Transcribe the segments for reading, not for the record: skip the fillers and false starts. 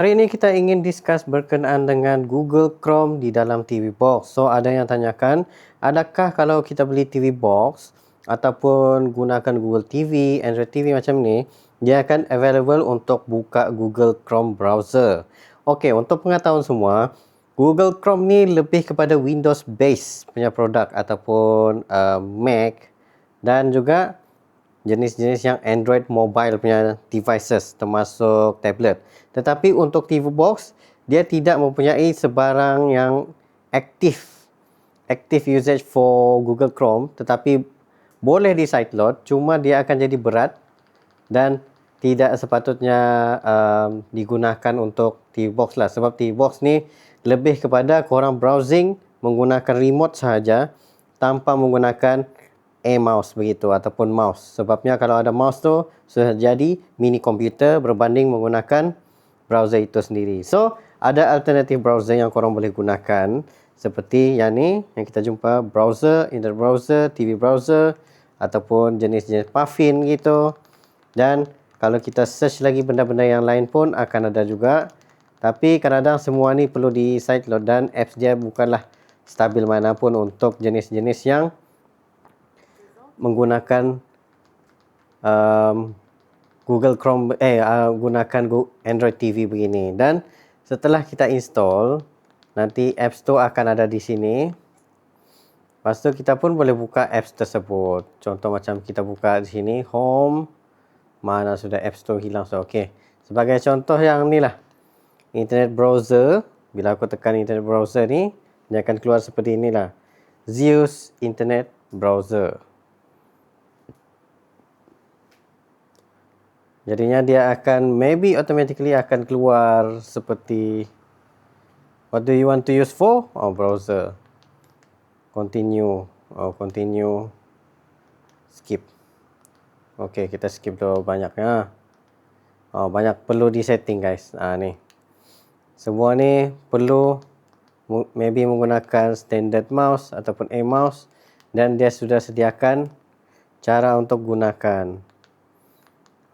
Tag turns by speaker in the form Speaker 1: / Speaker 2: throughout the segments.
Speaker 1: Hari ini kita ingin discuss berkenaan dengan Google Chrome di dalam TV Box. So, ada yang tanyakan, adakah kalau kita beli TV Box ataupun gunakan Google TV, Android TV macam ni, dia akan available untuk buka Google Chrome browser. Okey, untuk pengetahuan semua, Google Chrome ni lebih kepada Windows base punya produk ataupun Mac dan juga jenis-jenis yang Android mobile punya devices termasuk tablet. Tetapi untuk TV Box, dia tidak mempunyai sebarang yang active usage for Google Chrome, tetapi boleh di sideload, cuma dia akan jadi berat dan tidak sepatutnya digunakan untuk TV Box lah. Sebab TV Box ni lebih kepada korang browsing menggunakan remote sahaja tanpa menggunakan mouse begitu ataupun mouse. Sebabnya kalau ada mouse tu sudah jadi mini komputer berbanding menggunakan browser itu sendiri. So, ada alternatif browser yang korang boleh gunakan seperti yang ni yang kita jumpa, browser, internet browser, TV browser ataupun jenis-jenis Puffin gitu. Dan kalau kita search lagi benda-benda yang lain pun akan ada juga. Tapi kadang-kadang semua ni perlu di sideload dan apps dia bukanlah stabil manapun untuk jenis-jenis yang menggunakan Google Chrome gunakan Android TV begini. Dan setelah kita install, nanti apps tu akan ada di sini. Lepas tu kita pun boleh buka apps tersebut. Contoh macam kita buka di sini home, mana sudah apps tu hilang. So okey. Sebagai contoh yang ni lah, internet browser. Bila aku tekan internet browser ni, dia akan keluar seperti inilah, Zeus Internet Browser. Jadinya dia akan maybe automatically akan keluar seperti what do you want to use for? Oh, browser. Continue. Oh, continue. Skip. Okey, kita skip dulu banyaknya. Oh, banyak perlu di setting guys. Ni. Semua ni perlu maybe menggunakan standard mouse ataupun mouse dan dia sudah sediakan cara untuk gunakan.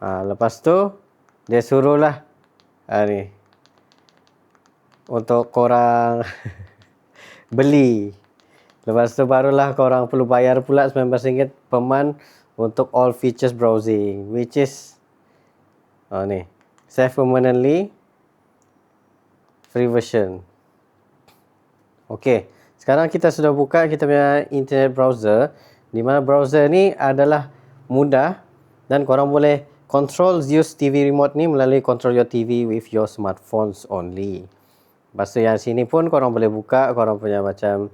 Speaker 1: Lepas tu dia suruhlah ni untuk korang beli. Lepas tu barulah korang perlu bayar pula RM19 per month untuk all features browsing, which is ni save permanently free version. Okey, sekarang kita sudah buka kita punya internet browser, di mana browser ni adalah mudah dan korang boleh control Zeus TV remote ni melalui control your TV with your smartphones only. Lepas tu yang sini pun korang boleh buka korang punya macam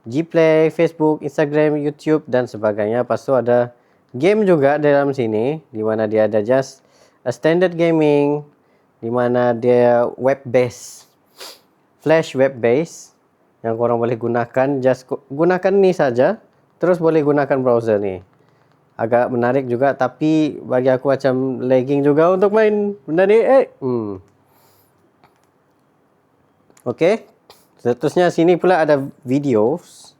Speaker 1: Gplay, Facebook, Instagram, YouTube dan sebagainya. Lepas tu ada game juga dalam sini, di mana dia ada just a standard gaming, di mana dia web based, flash web based yang korang boleh gunakan, just gunakan ni saja, terus boleh gunakan browser ni. Agak menarik juga, tapi bagi aku macam lagging juga untuk main benda ni. Okey. Seterusnya sini pula ada videos.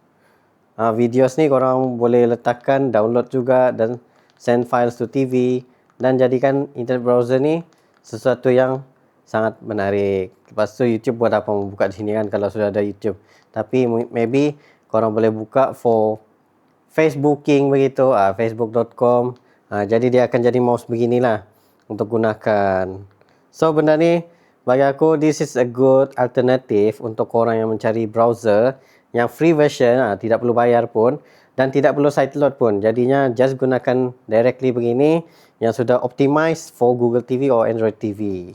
Speaker 1: Videos ni korang boleh letakkan, download juga dan send files to TV dan jadikan internet browser ni sesuatu yang sangat menarik. Lepas tu YouTube buat apa membuka di sini kan kalau sudah ada YouTube. Tapi maybe korang boleh buka for Facebooking begitu, facebook.com. Jadi dia akan jadi mouse beginilah untuk gunakan. So benda ni bagi aku this is a good alternative untuk orang yang mencari browser yang free version, tidak perlu bayar pun dan tidak perlu sideload pun. Jadinya just gunakan directly begini yang sudah optimized for Google TV or Android TV.